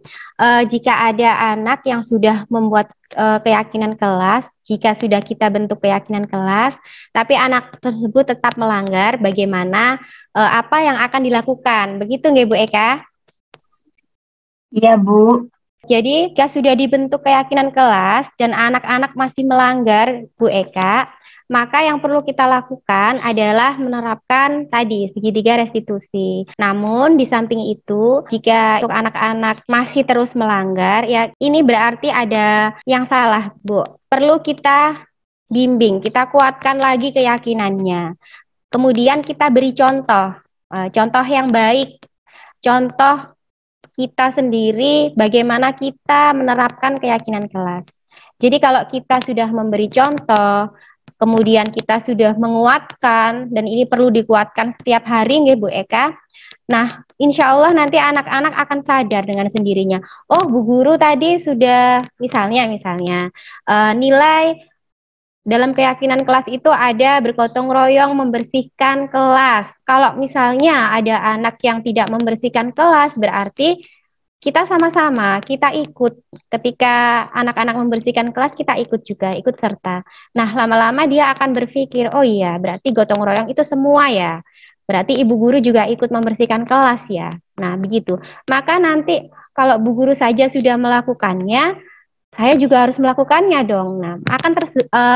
Jika ada anak yang sudah membuat keyakinan kelas, jika sudah kita bentuk keyakinan kelas, tapi anak tersebut tetap melanggar, bagaimana apa yang akan dilakukan? Begitu nggih Bu Eka? Iya, Bu. Jadi jika sudah dibentuk keyakinan kelas dan anak-anak masih melanggar, Bu Eka, maka yang perlu kita lakukan adalah menerapkan tadi segitiga restitusi. Namun di samping itu, jika untuk anak-anak masih terus melanggar, ya ini berarti ada yang salah, Bu. Perlu kita bimbing, kita kuatkan lagi keyakinannya. Kemudian kita beri contoh, contoh yang baik, contoh kita sendiri bagaimana kita menerapkan keyakinan kelas. Jadi kalau kita sudah memberi contoh, kemudian kita sudah menguatkan, dan ini perlu dikuatkan setiap hari nggih Bu Eka. Nah, insya Allah nanti anak-anak akan sadar dengan sendirinya. Oh, Bu Guru tadi sudah misalnya nilai dalam keyakinan kelas itu ada bergotong royong membersihkan kelas. Kalau misalnya ada anak yang tidak membersihkan kelas, berarti kita sama-sama, kita ikut. Ketika anak-anak membersihkan kelas, kita ikut juga, ikut serta. Nah, lama-lama dia akan berpikir, oh iya, berarti gotong royong itu semua ya. Berarti ibu guru juga ikut membersihkan kelas ya. Nah, begitu. Maka nanti kalau bu guru saja sudah melakukannya, saya juga harus melakukannya dong. Nah,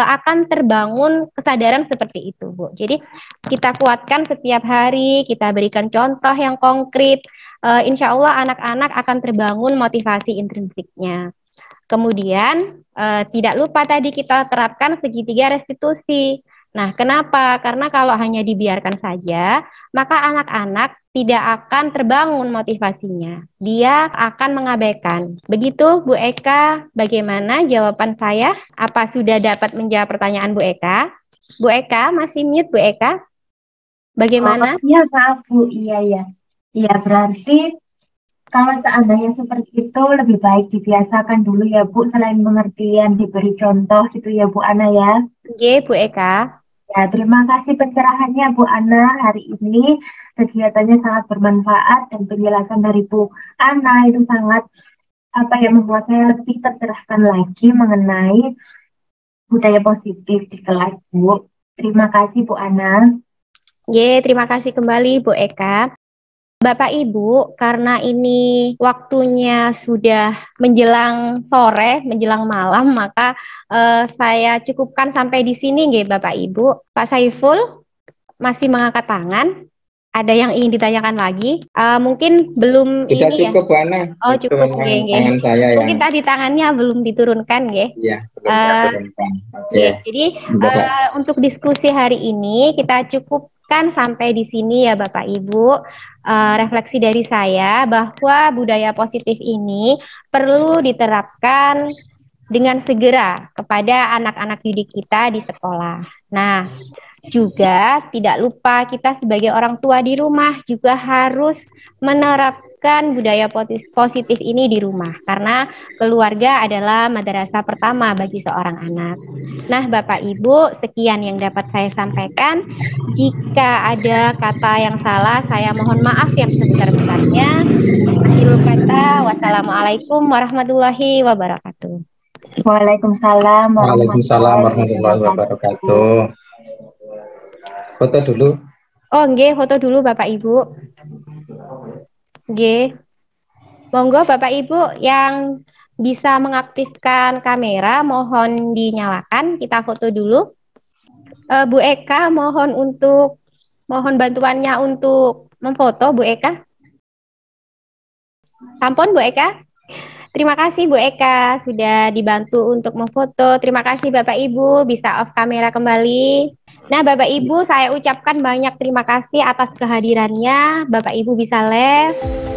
akan terbangun kesadaran seperti itu, Bu. Jadi kita kuatkan setiap hari, kita berikan contoh yang konkret. Insya Allah anak-anak akan terbangun motivasi intrinsiknya. Kemudian tidak lupa tadi kita terapkan segitiga restitusi. Nah, kenapa? Karena kalau hanya dibiarkan saja, maka anak-anak tidak akan terbangun motivasinya. Dia akan mengabaikan. Begitu Bu Eka, bagaimana jawaban saya? Apa sudah dapat menjawab pertanyaan Bu Eka? Bu Eka, masih mute Bu Eka? Bagaimana? Iya, maaf Bu. Iya. Iya, berarti kalau seandainya seperti itu lebih baik dibiasakan dulu ya Bu, selain pengertian diberi contoh gitu ya Bu Ana ya. Oke, Bu Eka. Ya, terima kasih pencerahannya Bu Ana hari ini. Kegiatannya sangat bermanfaat dan penjelasan dari Bu Ana itu sangat membuat saya lebih tercerahkan lagi mengenai budaya positif di kelas Bu. Terima kasih Bu Ana. Terima kasih kembali Bu Eka. Bapak Ibu, karena ini waktunya sudah menjelang sore, menjelang malam, maka saya cukupkan sampai di sini nggih Bapak Ibu. Pak Saiful masih mengangkat tangan. Ada yang ingin ditanyakan lagi? Mungkin belum Sudah ini cukup, ya. Bu Ana. Oh, Itu cukup memang nggih, nggih. tangan saya Mungkin yang tadi tangannya belum diturunkan nggih. iya, belum saya turunkan. Oke. Jadi Bapak. untuk diskusi hari ini kita cukupkan sampai di sini ya Bapak Ibu. Refleksi dari saya bahwa budaya positif ini perlu diterapkan dengan segera kepada anak-anak didik kita di sekolah. Nah, juga tidak lupa kita sebagai orang tua di rumah juga harus menerapkan budaya positif ini di rumah karena keluarga adalah madrasah pertama bagi seorang anak. Nah, Bapak Ibu, sekian yang dapat saya sampaikan. Jika ada kata yang salah, saya mohon maaf yang sebesar-besarnya. Akhirul kata, wassalamualaikum warahmatullahi wabarakatuh. Waalaikumsalam warahmatullahi wabarakatuh. Foto dulu. Oh, nggih, foto dulu Bapak Ibu. Nggih. Monggo Bapak Ibu yang bisa mengaktifkan kamera mohon dinyalakan, kita foto dulu. Bu Eka mohon bantuannya untuk memfoto Bu Eka. Sampun Bu Eka. Terima kasih Bu Eka sudah dibantu untuk memfoto. Terima kasih Bapak Ibu bisa off kamera kembali. Nah Bapak Ibu saya ucapkan banyak terima kasih atas kehadirannya. Bapak Ibu bisa live.